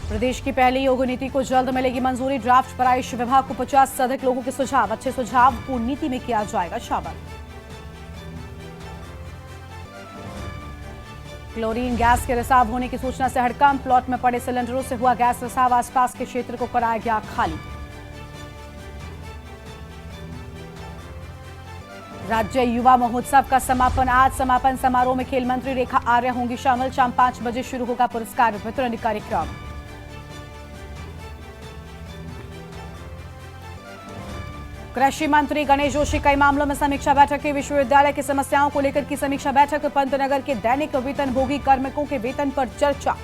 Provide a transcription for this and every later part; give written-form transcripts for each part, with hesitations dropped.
प्रदेश की पहली योग नीति को जल्द मिलेगी मंजूरी। ड्राफ्ट पर आयुष विभाग को 50 से अधिक लोगों के सुझाव। अच्छे सुझाव को नीति में किया जाएगा शामिल। क्लोरीन गैस के रिसाव होने की सूचना से हड़कंप। प्लॉट में पड़े सिलेंडरों से हुआ गैस रिसाव। आसपास के क्षेत्र को कराया गया खाली। राज्य युवा महोत्सव का समापन आज। समापन समारोह में खेल मंत्री रेखा आर्य होंगी शामिल। शाम 5 बजे शुरू होगा पुरस्कार वितरण कार्यक्रम। कृषि मंत्री गणेश जोशी कई मामलों में समीक्षा बैठक की। विश्वविद्यालय की समस्याओं को लेकर की समीक्षा बैठक। पंतनगर के दैनिक वेतनभोगी कार्मिकों के वेतन पर चर्चा।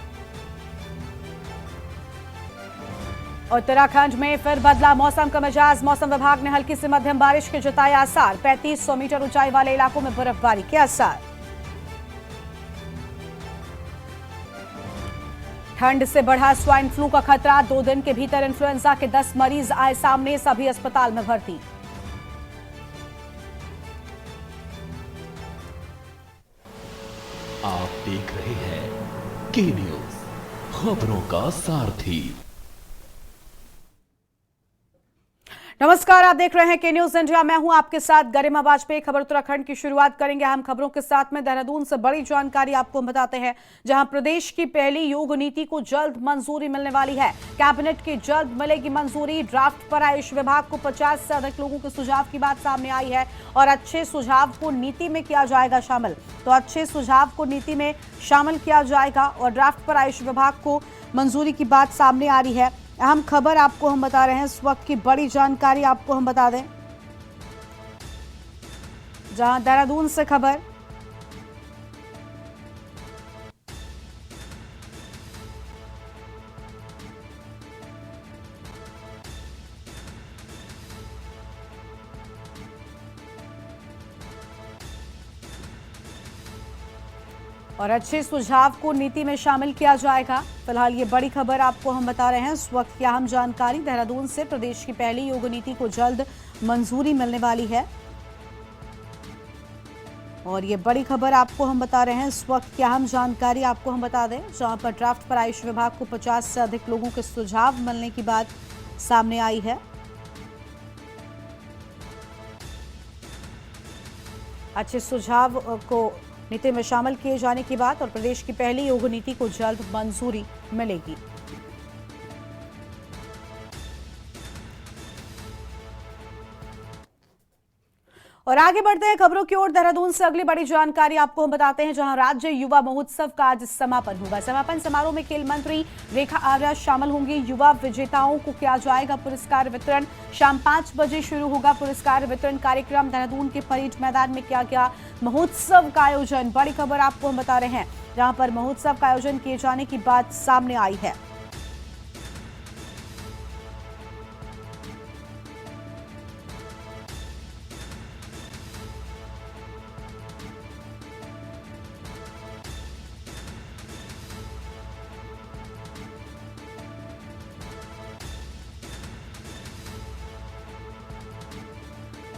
उत्तराखंड में फिर बदला मौसम का मिजाज। मौसम विभाग ने हल्की से मध्यम बारिश के जताए आसार। 3500 मीटर ऊंचाई वाले इलाकों में बर्फबारी के आसार। ठंड से बढ़ा स्वाइन फ्लू का खतरा। 2 दिन के भीतर इन्फ्लुएंजा के 10 मरीज आए सामने। सभी अस्पताल में भर्ती। आप देख रहे हैं के न्यूज, खबरों का सारथी। नमस्कार, आप देख रहे हैं के न्यूज इंडिया। मैं हूं आपके साथ गरिमा वाजपेयी। खबर उत्तराखंड की शुरुआत करेंगे हम खबरों के साथ में। देहरादून से बड़ी जानकारी आपको हम बताते हैं, जहां प्रदेश की पहली योग नीति को जल्द मंजूरी मिलने वाली है। कैबिनेट की जल्द मिलेगी मंजूरी। ड्राफ्ट पर आयुष विभाग को 50 से अधिक लोगों के सुझाव की बात सामने आई है और अच्छे सुझाव को नीति में किया जाएगा शामिल। तो अच्छे सुझाव को नीति में शामिल किया जाएगा और ड्राफ्ट पर आयुष विभाग को मंजूरी की बात सामने आ रही है। अहम खबर आपको हम बता रहे हैं, इस वक्त की बड़ी जानकारी आपको हम बता दें, जहां देहरादून से खबर। और अच्छे सुझाव को नीति में शामिल किया जाएगा। फिलहाल ये बड़ी खबर आपको हम बता रहे हैं, इस वक्त की अहम जानकारी देहरादून से। प्रदेश की पहली योग नीति को जल्द मंजूरी मिलने वाली है और ये बड़ी खबर आपको हम बता रहे हैं, इस वक्त की अहम जानकारी आपको हम बता दें, जहां पर ड्राफ्ट पर आयुष विभाग को 50 से अधिक लोगों के सुझाव मिलने की बात सामने आई है। अच्छे सुझाव को नीति में शामिल किए जाने की बात और प्रदेश की पहली योग नीति को जल्द मंजूरी मिलेगी। और आगे बढ़ते हैं खबरों की ओर। देहरादून से अगली बड़ी जानकारी आपको हम बताते हैं, जहां राज्य युवा महोत्सव का आज समापन होगा। समापन समारोह में खेल मंत्री रेखा आर्य शामिल होंगी। युवा विजेताओं को किया जाएगा पुरस्कार वितरण। शाम 5 बजे शुरू होगा पुरस्कार वितरण कार्यक्रम। देहरादून के परेड मैदान में किया गया महोत्सव का आयोजन। बड़ी खबर आपको हम बता रहे हैं, जहां पर महोत्सव का आयोजन किए जाने की बात सामने आई है।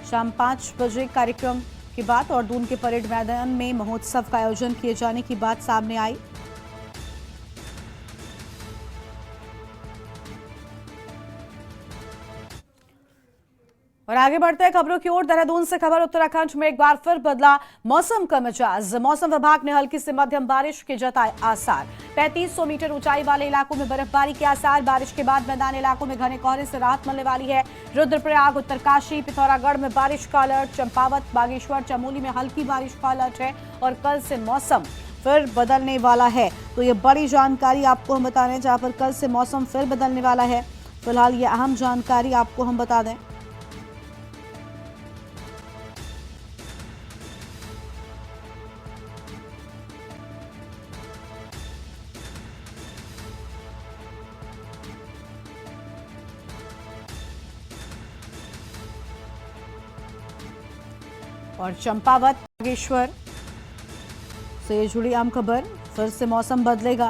शाम 5 बजे कार्यक्रम के बाद और दून के परेड मैदान में महोत्सव का आयोजन किए जाने की बात सामने आई। और आगे बढ़ते हैं खबरों की ओर। देहरादून से खबर। उत्तराखंड में एक बार फिर बदला मौसम का मिजाज। मौसम विभाग ने हल्की से मध्यम बारिश के जताए आसार। 3500 मीटर ऊंचाई वाले इलाकों में बर्फबारी के आसार। बारिश के बाद मैदानी इलाकों में घने कोहरे से राहत मिलने वाली है। रुद्रप्रयाग, उत्तरकाशी, पिथौरागढ़ में बारिश का अलर्ट। चंपावत, बागेश्वर, चमोली में हल्की बारिश का अलर्ट है और कल से मौसम फिर बदलने वाला है। तो ये बड़ी जानकारी आपको हम बता रहे हैं, जहां पर कल से मौसम फिर बदलने वाला है। फिलहाल ये अहम जानकारी आपको हम बता दें। और चंपावत, बागेश्वर से जुड़ी अहम खबर। फिर से मौसम बदलेगा।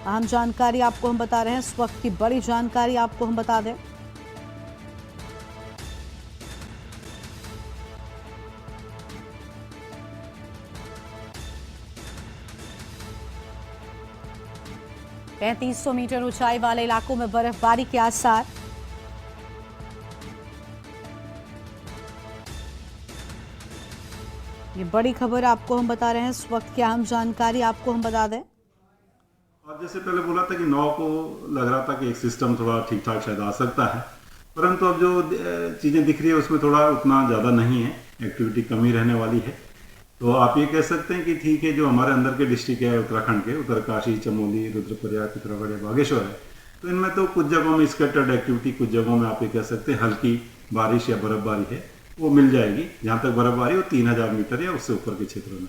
अहम जानकारी आपको हम बता रहे हैं, इस वक्त की बड़ी जानकारी आपको हम बता दें। 3500 मीटर ऊंचाई वाले इलाकों में बर्फबारी के आसार। ये बड़ी खबर आपको हम बता रहे हैं, इस वक्त की अहम जानकारी आपको हम बता दें। और जैसे पहले बोला था कि 9 को लग रहा था कि एक सिस्टम थोड़ा ठीक ठाक शायद आ सकता है, परंतु अब जो चीज़ें दिख रही है उसमें थोड़ा उतना ज़्यादा नहीं है, एक्टिविटी कमी रहने वाली है। तो आप ये कह सकते हैं कि ठीक है, जो हमारे अंदर के डिस्ट्रिक्ट है उत्तराखंड के, उत्तरकाशी, चमोली, रुद्रप्रयाग, पिथौरागढ़, बागेश्वर है, तो इनमें तो कुछ जगहों में स्कैटर्ड एक्टिविटी, कुछ जगहों में आप ये कह सकते हैं हल्की बारिश या बर्फबारी है, वो मिल जाएगी। जहाँ तक बर्फबारी हो 3000 मीटर या उससे ऊपर के क्षेत्रों में।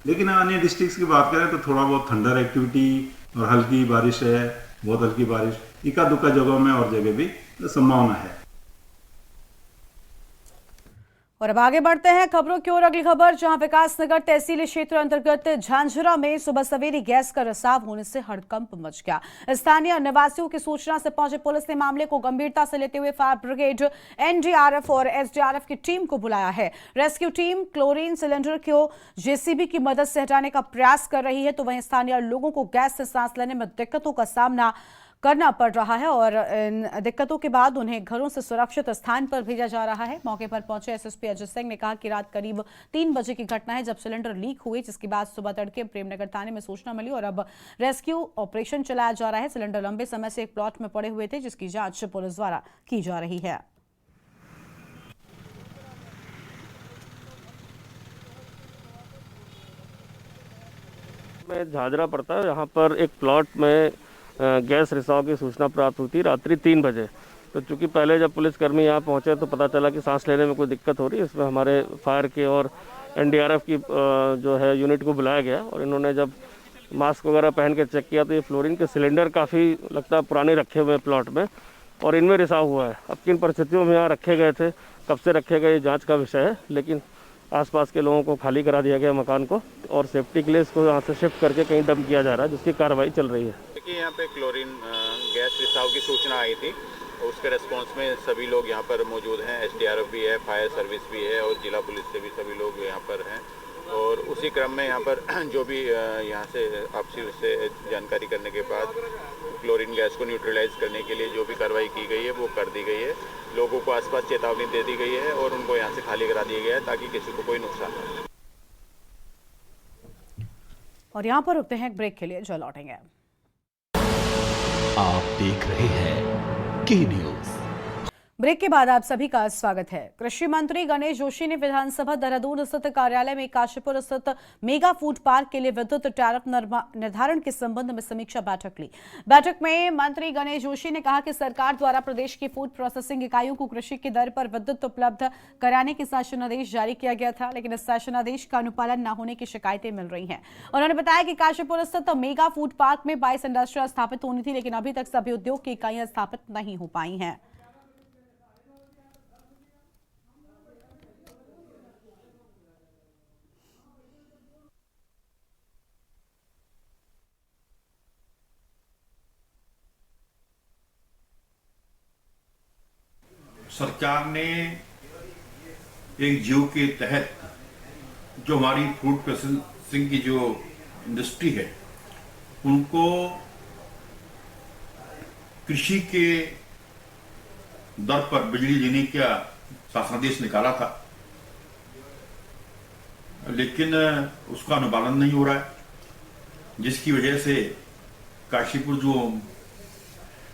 लेकिन अन्य डिस्ट्रिक्ट्स की बात करें तो थोड़ा बहुत थंडर एक्टिविटी और हल्की बारिश है, बहुत हल्की बारिश इक्का दुक्का जगहों में और जगह भी संभावना है। और अब आगे बढ़ते हैं खबरों की ओर। अगली खबर, जहां विकासनगर तहसीली क्षेत्र अंतर्गत झांझरा में सुबह सवेरे गैस का रिसाव होने से हड़कंप मच गया। स्थानीय निवासियों की सूचना से पहुंचे पुलिस ने मामले को गंभीरता से लेते हुए फायर ब्रिगेड, एनडीआरएफ और एसडीआरएफ की टीम को बुलाया है। रेस्क्यू टीम क्लोरीन सिलेंडर को जेसीबी की मदद से हटाने का प्रयास कर रही है, तो वहीं स्थानीय लोगों को गैस से सांस लेने में दिक्कतों का सामना करना पड़ रहा है और इन दिक्कतों के बाद उन्हें घरों से सुरक्षित स्थान पर भेजा जा रहा है। मौके पर पहुंचे एसएसपी अजय सिंह ने कहा कि रात करीब 3 बजे की घटना है जब सिलेंडर लीक हुई, जिसके बाद सुबह तड़के प्रेमनगर थाने में सूचना मिली और अब रेस्क्यू ऑपरेशन चलाया जा रहा है। सिलेंडर लंबे समय से एक प्लॉट में पड़े हुए थे, जिसकी जांच पुलिस द्वारा की जा रही है। में झाझरा पड़ता है, यहाँ पर एक प्लॉट में गैस रिसाव की सूचना प्राप्त हुई थी रात्रि 3 बजे। तो चूंकि पहले जब पुलिसकर्मी यहाँ पहुँचे तो पता चला कि सांस लेने में कोई दिक्कत हो रही है। इसमें हमारे फायर के और एनडीआरएफ की जो है यूनिट को बुलाया गया और इन्होंने जब मास्क वगैरह पहन के चेक किया तो ये फ्लोरीन के सिलेंडर काफ़ी लगता है पुराने रखे हुए हैं प्लॉट में और इनमें रिसाव हुआ है। अब किन परिस्थितियों में यहाँ रखे गए थे, कब से रखे गए, जाँच का विषय है, लेकिन आसपास के लोगों को खाली करा दिया गया मकान को और सेफ्टी के लिए इसको यहाँ से शिफ्ट करके कहीं डंप किया जा रहा है, जिसकी कार्रवाई चल रही है। देखिए, यहाँ पे क्लोरीन गैस रिसाव की सूचना आई थी, उसके रिस्पांस में सभी लोग यहाँ पर मौजूद हैं। एसडीआरएफ भी है, फायर सर्विस भी है और जिला पुलिस से भी सभी लोग यहाँ पर हैं। और उसी क्रम में यहाँ पर जो भी यहाँ से आपसी से जानकारी करने के बाद क्लोरीन गैस को न्यूट्रलाइज करने के लिए जो भी कार्रवाई की गई है वो कर दी गई है। लोगों को आसपास चेतावनी दे दी गई है और उनको यहाँ से खाली करा दिया गया है ताकि किसी को कोई नुकसान न हो। और यहाँ पर रुकते हैं एक ब्रेक के लिए, जो लौटेंगे। आप देख रहे हैं के न्यूज। ब्रेक के बाद आप सभी का स्वागत है। कृषि मंत्री गणेश जोशी ने विधानसभा देहरादून स्थित कार्यालय में काशीपुर स्थित मेगा फूड पार्क के लिए विद्युत टैरिफ निर्धारण के संबंध में समीक्षा बैठक ली। बैठक में मंत्री गणेश जोशी ने कहा कि सरकार द्वारा प्रदेश की फूड प्रोसेसिंग इकाइयों को कृषि की दर पर विद्युत उपलब्ध कराने के शासनादेश जारी किया गया था, लेकिन इस शासनादेश का अनुपालन न होने की शिकायतें मिल रही हैं। उन्होंने बताया कि काशीपुर स्थित मेगा फूड पार्क में 22 इंडस्ट्रियां स्थापित होनी थी, लेकिन अभी तक सभी उद्योग की इकाइयां स्थापित नहीं हो पाई हैं। सरकार ने एक जियो के तहत जो हमारी फूड प्रोसेसिंग की जो इंडस्ट्री है उनको कृषि के दर पर बिजली देने का शासनादेश निकाला था, लेकिन उसका अनुपालन नहीं हो रहा है, जिसकी वजह से काशीपुर जो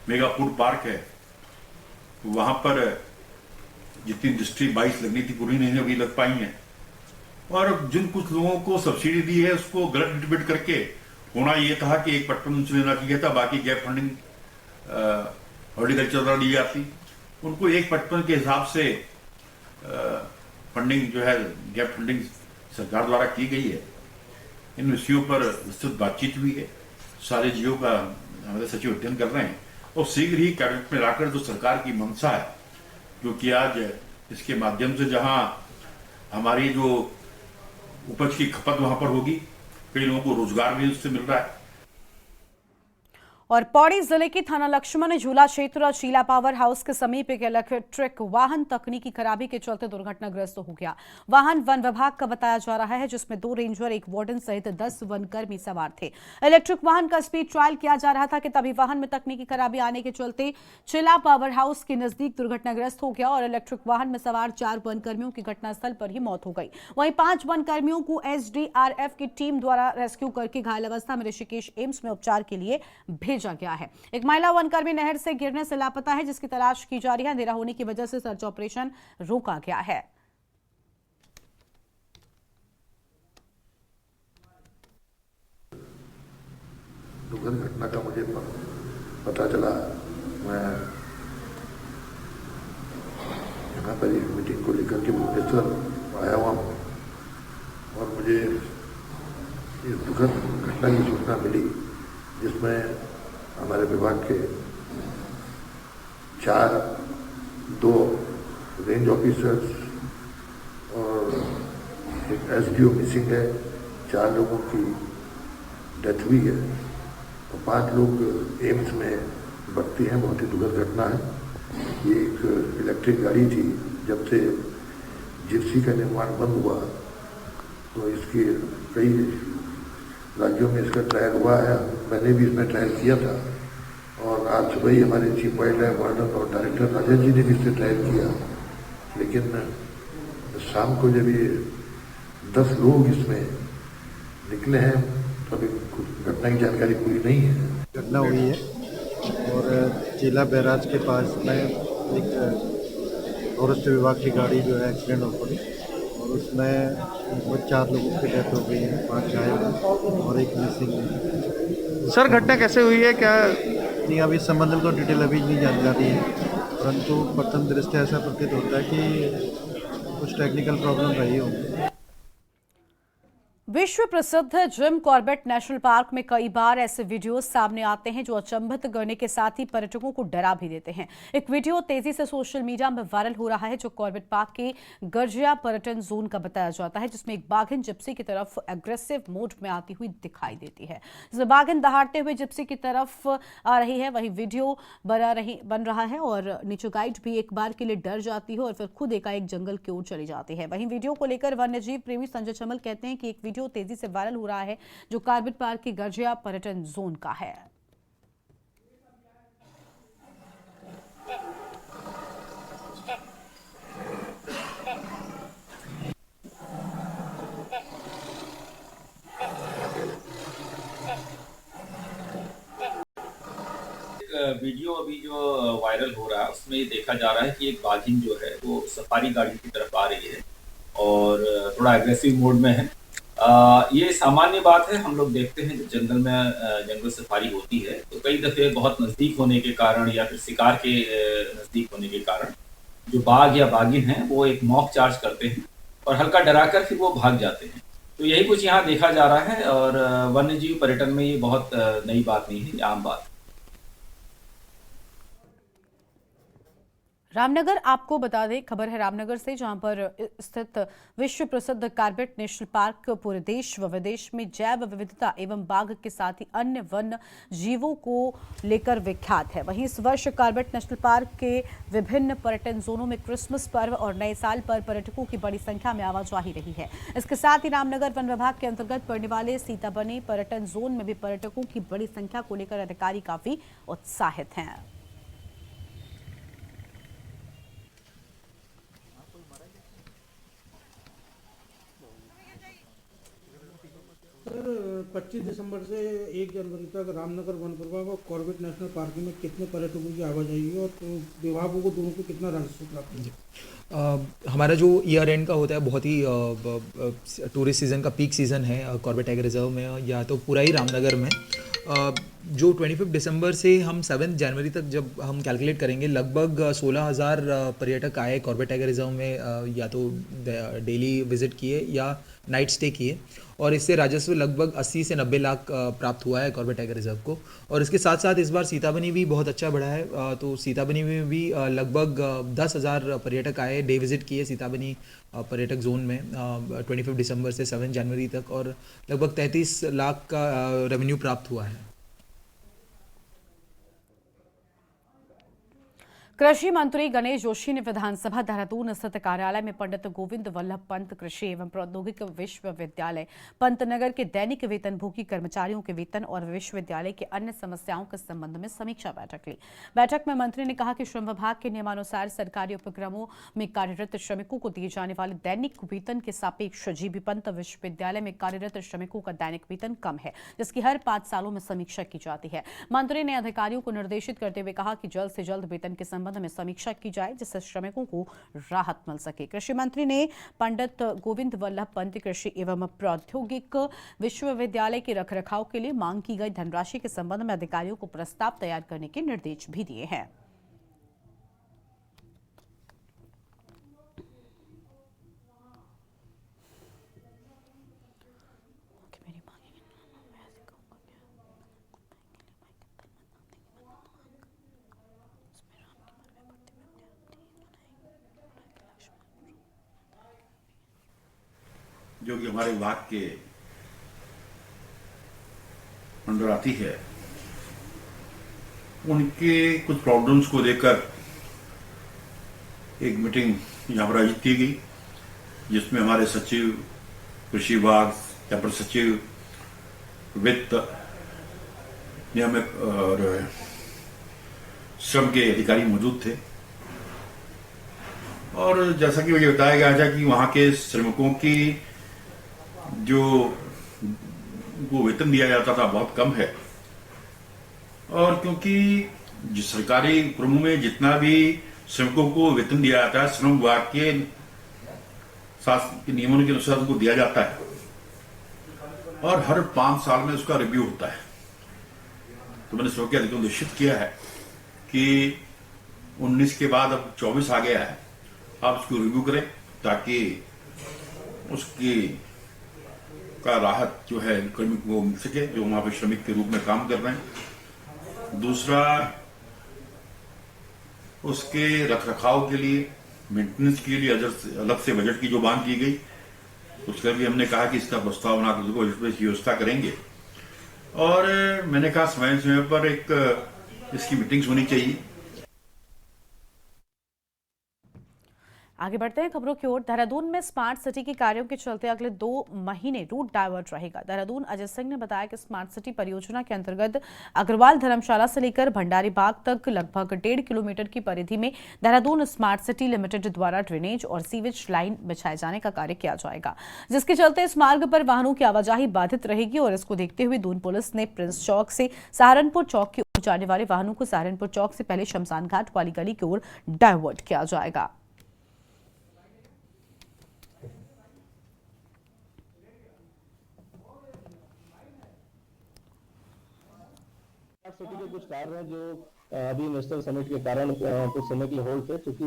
मेगा फूड पार्क है वहां पर जितनी इंडस्ट्री 22 लगनी थी पूरी नहीं अभी लग पाई हैं। और जिन कुछ लोगों को सब्सिडी दी है उसको गलत डिस्ट्रीब्यूट करके होना ये था कि एक पटपन उनसे लेना चाहिए था, बाकी गैप फंडिंग हॉर्टिकल्चर द्वारा दी जाती, उनको एक पटपन के हिसाब से फंडिंग जो है गैप फंडिंग सरकार द्वारा की गई है। इन विषयों पर विस्तृत बातचीत हुई है, सारे जियो का हमारे सचिव अध्ययन कर रहे हैं और शीघ्र ही कैबिनेट में लाकर जो सरकार की मंशा है, क्योंकि आज इसके माध्यम से जहां हमारी जो उपज की खपत वहां पर होगी, कई लोगों को रोजगार भी उससे मिल रहा है। और पौड़ी जिले की थाना लक्ष्मण झूला क्षेत्र और शीला पावर हाउस के समीप एक इलेक्ट्रिक वाहन तकनीकी खराबी के चलते दुर्घटनाग्रस्त हो गया। वाहन वन विभाग का बताया जा रहा है, जिसमें 2 रेंजर, एक वार्डन सहित 10 वनकर्मी सवार थे। इलेक्ट्रिक वाहन का स्पीड ट्रायल किया जा रहा था कि तभी वाहन में तकनीकी खराबी आने के चलते शीला पावर हाउस के नजदीक दुर्घटनाग्रस्त हो गया और इलेक्ट्रिक वाहन में सवार 4 वनकर्मियों की घटनास्थल पर ही मौत हो गई। वहीं 5 वनकर्मियों को एसडीआरएफ की टीम द्वारा रेस्क्यू करके घायल अवस्था में ऋषिकेश एम्स में उपचार के लिए भेजा गया है। एक महिला वनकर्मी नहर से गिरने से लापता है, जिसकी तलाश की जा रही है। अंधेरा होने की वजह से सर्च ऑपरेशन रोका गया है। दुखद घटना का मुझे पता चला। मैं यहाँ पर एक मीटिंग को लेकर के भुवनेश्वर आया हुआ हूँ और मुझे इस दुखद घटना की सूचना मिली, जिसमें हमारे विभाग के 2 रेंज ऑफिसर्स और एक एसडीओ मिसिंग है। 4 लोगों की डेथ हुई है और 5 लोग एम्स में भर्ती हैं। बहुत ही दुखद घटना है। ये एक इलेक्ट्रिक गाड़ी थी। जब से जिप्सी का निर्माण बंद हुआ तो इसके कई राज्यों में इसका ट्रायल हुआ है। मैंने भी इसमें ट्रायल किया था और आज सुबह ही हमारे चीफ वाइल्ड लाइफ वार्डन और डायरेक्टर राजेश जी ने भी इससे ट्रायल किया। लेकिन शाम को जब ये 10 लोग इसमें निकले हैं तो अभी घटना की जानकारी पूरी नहीं है। घटना हुई है और जिला बैराज के पास में एक फॉरेस्ट विभाग की गाड़ी जो है एक्सीडेंट हो गई और उसमें लगभग 4 लोगों की डेथ हो गई है, 5 घायल और एक मिसिंग है। सर घटना कैसे हुई है? क्या नहीं, अभी इस संबंध में तो डिटेल अभी नहीं जानकारी है, परंतु प्रथम दृष्टया ऐसा प्रतीत होता है कि कुछ टेक्निकल प्रॉब्लम रही होगी। विश्व प्रसिद्ध जिम कॉर्बेट नेशनल पार्क में कई बार ऐसे वीडियो सामने आते हैं जो अचंभित करने के साथ ही पर्यटकों को डरा भी देते हैं। एक वीडियो तेजी से सोशल मीडिया में वायरल हो रहा है जो कॉर्बेट पार्क के गर्जिया पर्यटन जोन का बताया जाता है, जिसमें एक बाघिन जिप्सी की तरफ एग्रेसिव मोड में आती हुई दिखाई देती है। जिसमें बाघिन दहाड़ते हुए जिप्सी की तरफ आ रही है। वहीं वीडियो बन रहा है और नीचे गाइड भी एक बार के लिए डर जाती है और फिर खुद एकाएक जंगल की ओर चली जाती है। वहीं वीडियो को लेकर वन्यजीव प्रेमी संजय चमल कहते हैं कि एक वीडियो तेजी से वायरल हो रहा है जो कॉर्बेट पार्क के गर्जिया पर्यटन जोन का है। वीडियो अभी जो वायरल हो रहा है उसमें ये देखा जा रहा है कि एक बाघिन जो है वो सफारी गाड़ी की तरफ आ रही है और थोड़ा एग्रेसिव मोड में है। ये सामान्य बात है, हम लोग देखते हैं जब जंगल में जंगल सफारी होती है तो कई दफ़े बहुत नज़दीक होने के कारण या फिर शिकार के नज़दीक होने के कारण जो बाघ या बाघिन हैं वो एक मॉक चार्ज करते हैं और हल्का डराकर फिर वो भाग जाते हैं। तो यही कुछ यहाँ देखा जा रहा है और वन्यजीव पर्यटन में ये बहुत नई बात नहीं है, ये आम बात है। रामनगर, आपको बता दें, खबर है रामनगर से, जहां पर स्थित विश्व प्रसिद्ध कॉर्बेट नेशनल पार्क पूरे देश व विदेश में जैव विविधता एवं बाघ के साथ ही अन्य वन्य जीवों को लेकर विख्यात है। वहीं इस वर्ष कॉर्बेट नेशनल पार्क के विभिन्न पर्यटन जोनों में क्रिसमस पर्व और नए साल पर पर्यटकों की बड़ी संख्या में आवाजाही रही है। इसके साथ ही रामनगर वन विभाग के अंतर्गत पड़ने वाले सीताबनी पर्यटन जोन में भी पर्यटकों की बड़ी संख्या को लेकर अधिकारी काफी उत्साहित हैं। सर 25 दिसंबर से 1 जनवरी तक रामनगर वन विभाग और कॉर्बेट नेशनल पार्क में कितने पर्यटकों की आवाजाही है और तो विभागों को दोनों को कितना राजस्व प्राप्त है? हमारा जो ईयर एंड का होता है, बहुत ही टूरिस्ट सीज़न का पीक सीज़न है कॉर्बेट टाइगर रिजर्व में या तो पूरा ही रामनगर में। जो 25 दिसंबर से हम 7 जनवरी तक जब हम कैलकुलेट करेंगे, लगभग 16,000 पर्यटक आए कॉर्बेट टाइगर रिजर्व में, या तो डेली विजिट किए या नाइट स्टे किए और इससे राजस्व लगभग 80 से 90 लाख प्राप्त हुआ है कॉर्बेट टाइगर रिजर्व को। और इसके साथ साथ इस बार सीताबनी भी बहुत अच्छा बढ़ा है। तो सीताबनी में भी लगभग 10,000 पर्यटक आए, डे विजिट किए सीताबनी पर्यटक जोन में 25 दिसंबर से 7 जनवरी तक और लगभग 33 लाख का रेवेन्यू प्राप्त हुआ है। कृषि मंत्री गणेश जोशी ने विधानसभा देहरादून स्थित कार्यालय में पंडित गोविंद वल्लभ पंत कृषि एवं प्रौद्योगिक विश्वविद्यालय पंतनगर के दैनिक वेतनभोगी कर्मचारियों के वेतन और विश्वविद्यालय के अन्य समस्याओं के संबंध में समीक्षा बैठक ली। बैठक में मंत्री ने कहा कि श्रम विभाग के नियमानुसार सरकारी उपक्रमों में कार्यरत श्रमिकों को दिए जाने वाले दैनिक वेतन के सापेक्ष जीबी पंत विश्वविद्यालय में कार्यरत श्रमिकों का दैनिक वेतन कम है, जिसकी हर 5 सालों में समीक्षा की जाती है। मंत्री ने अधिकारियों को निर्देशित करते हुए कहा कि जल्द से जल्द वेतन के संबंध में समीक्षा की जाए, जिससे श्रमिकों को राहत मिल सके। कृषि मंत्री ने पंडित गोविंद वल्लभ पंत कृषि एवं प्रौद्योगिक विश्वविद्यालय के रखरखाव के लिए मांग की गई धनराशि के संबंध में अधिकारियों को प्रस्ताव तैयार करने के निर्देश भी दिए हैं। जो कि हमारे विभाग के अंडर आती है, उनके कुछ प्रॉब्लम्स को लेकर एक मीटिंग यहाँ पर आयोजित की गई, जिसमें हमारे सचिव कृषि विभाग या पर सचिव वित्त नियामक और श्रम के अधिकारी मौजूद थे। और जैसा कि मुझे बताया गया था कि वहाँ के श्रमिकों की जो वो वेतन दिया जाता था बहुत कम है, और क्योंकि जो सरकारी उपक्रमों में जितना भी श्रमिकों को वेतन दिया जाता है, श्रम विभाग के नियमों के अनुसार उनको दिया जाता है और हर 5 साल में उसका रिव्यू होता है। तो मैंने श्रम के अधिकारियों को निश्चित किया है कि 19 के बाद अब 24 आ गया है, आप उसको रिव्यू करें ताकि उसकी का राहत जो है कर्मिक को मिल सके, जो वहां पे श्रमिक के रूप में काम कर रहे हैं। दूसरा, उसके रखरखाव के लिए, मेंटेनेंस के लिए अलग से बजट की जो मांग की गई, उसका भी हमने कहा कि इसका प्रस्ताव बनाकर बजट में व्यवस्था करेंगे। और मैंने कहा समय समय पर एक इसकी मीटिंग्स होनी चाहिए। आगे बढ़ते हैं खबरों की ओर। देहरादून में स्मार्ट सिटी के कार्यों के चलते अगले 2 महीने रूट डाइवर्ट रहेगा। देहरादून अजय सिंह ने बताया कि स्मार्ट सिटी परियोजना के अंतर्गत अग्रवाल धर्मशाला से लेकर भंडारी बाग तक लगभग 1.5 किलोमीटर की परिधि में देहरादून स्मार्ट सिटी लिमिटेड द्वारा ड्रेनेज और सीवेज लाइन बिछाए जाने का कार्य किया जाएगा, जिसके चलते इस मार्ग पर वाहनों की आवाजाही बाधित रहेगी। और इसको देखते हुए दून पुलिस ने प्रिंस चौक से सहारनपुर चौक की ओर जाने वाले वाहनों को सहारनपुर चौक से पहले शमशान घाट वाली गली की ओर डाइवर्ट किया जाएगा। सिटी के कुछ कार्य हैं जो अभी नेशनल समिट के कारण कुछ समय के लिए होल्ड थे, क्योंकि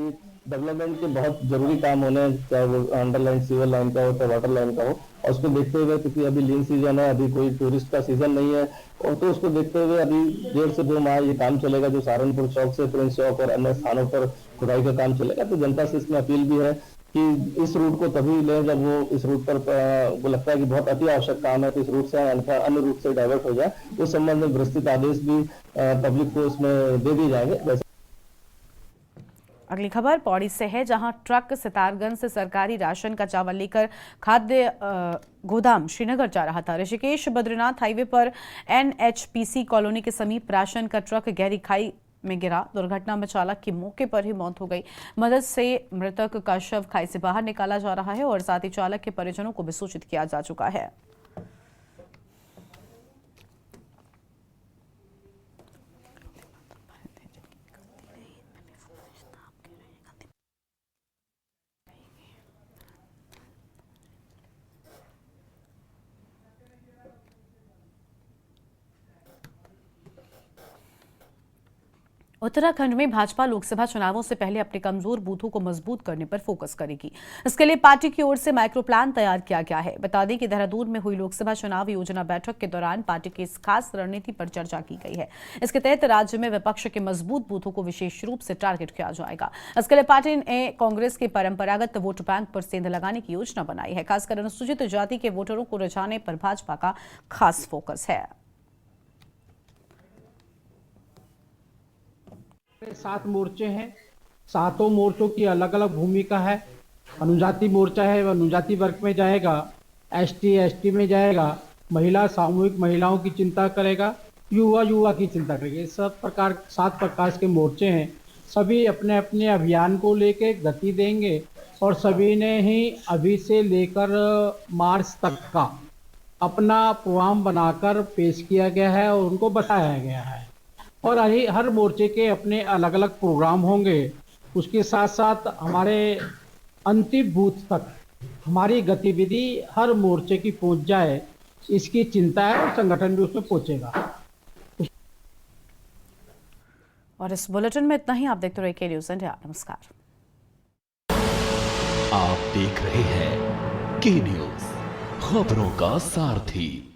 डेवलपमेंट के बहुत जरूरी काम होने हैं, चाहे वो अंडरलाइन सीवर लाइन का हो, चाहे वाटर लाइन का हो। और उसको देखते हुए, क्योंकि अभी लीन सीजन है, अभी कोई टूरिस्ट का सीजन नहीं है, और तो उसको देखते हुए अभी 1.5 से 2 माह ये काम चलेगा, जो सहारनपुर चौक से प्रिंस चौक और अन्य स्थानों पर खुदाई का काम चलेगा। तो जनता से इसमें अपील भी है कि इस रूट को तभी लें जब वो इस रूट पर वो लगता है कि बहुत अति आवश्यक काम है, तो इस रूट से अन्य रूट से डाइवर्ट हो जाए। उस संबंध में विस्तृत आदेश भी पब्लिक को उसमें दे दिए जाएंगे। अगली खबर पौड़ी से है, जहां ट्रक सितारगंज से सरकारी राशन का चावल लेकर खाद्य गोदाम श्रीनगर जा रहा था। ऋषिकेश बद्रीनाथ हाईवे पर NHPC कॉलोनी के समीप राशन का ट्रक गहरी खाई में गिरा। दुर्घटना में चालक की मौके पर ही मौत हो गई। मदद से मृतक का शव खाई से बाहर निकाला जा रहा है और साथ ही चालक के परिजनों को भी सूचित किया जा चुका है। उत्तराखंड में भाजपा लोकसभा चुनावों से पहले अपने कमजोर बूथों को मजबूत करने पर फोकस करेगी। इसके लिए पार्टी की ओर से माइक्रो प्लान तैयार किया गया है। बता दें कि देहरादून में हुई लोकसभा चुनाव योजना बैठक के दौरान पार्टी की इस खास रणनीति पर चर्चा की गई है। इसके तहत राज्य में विपक्ष के मजबूत बूथों को विशेष रूप से टारगेट किया जाएगा। इसके लिए पार्टी ने कांग्रेस के परंपरागत वोट बैंक पर सेंध लगाने की योजना बनाई है। खासकर अनुसूचित जाति के वोटरों को रिझाने पर भाजपा का खास फोकस है। 7 मोर्चे हैं सातों मोर्चों की अलग अलग भूमिका है। अनुजाति मोर्चा है वह अनुजाति वर्ग में जाएगा, एसटी में जाएगा, महिला सामूहिक महिलाओं की चिंता करेगा, युवा की चिंता करेगा। सब प्रकार 7 प्रकार के मोर्चे हैं। सभी अपने अपने अभियान को लेके गति देंगे और सभी ने ही अभी से लेकर मार्च तक का अपना प्रोग्राम बनाकर पेश किया गया है और उनको बताया गया है। और हर मोर्चे के अपने अलग अलग प्रोग्राम होंगे। उसके साथ साथ हमारे अंतिम बूथ तक हमारी गतिविधि हर मोर्चे की पहुंच जाए, इसकी चिंता है और संगठन भी उसमें पहुंचेगा। और इस बुलेटिन में इतना ही। आप देखते रहिए के न्यूज़ इंडिया। नमस्कार। आप देख रहे हैं के न्यूज़, खबरों का सारथी।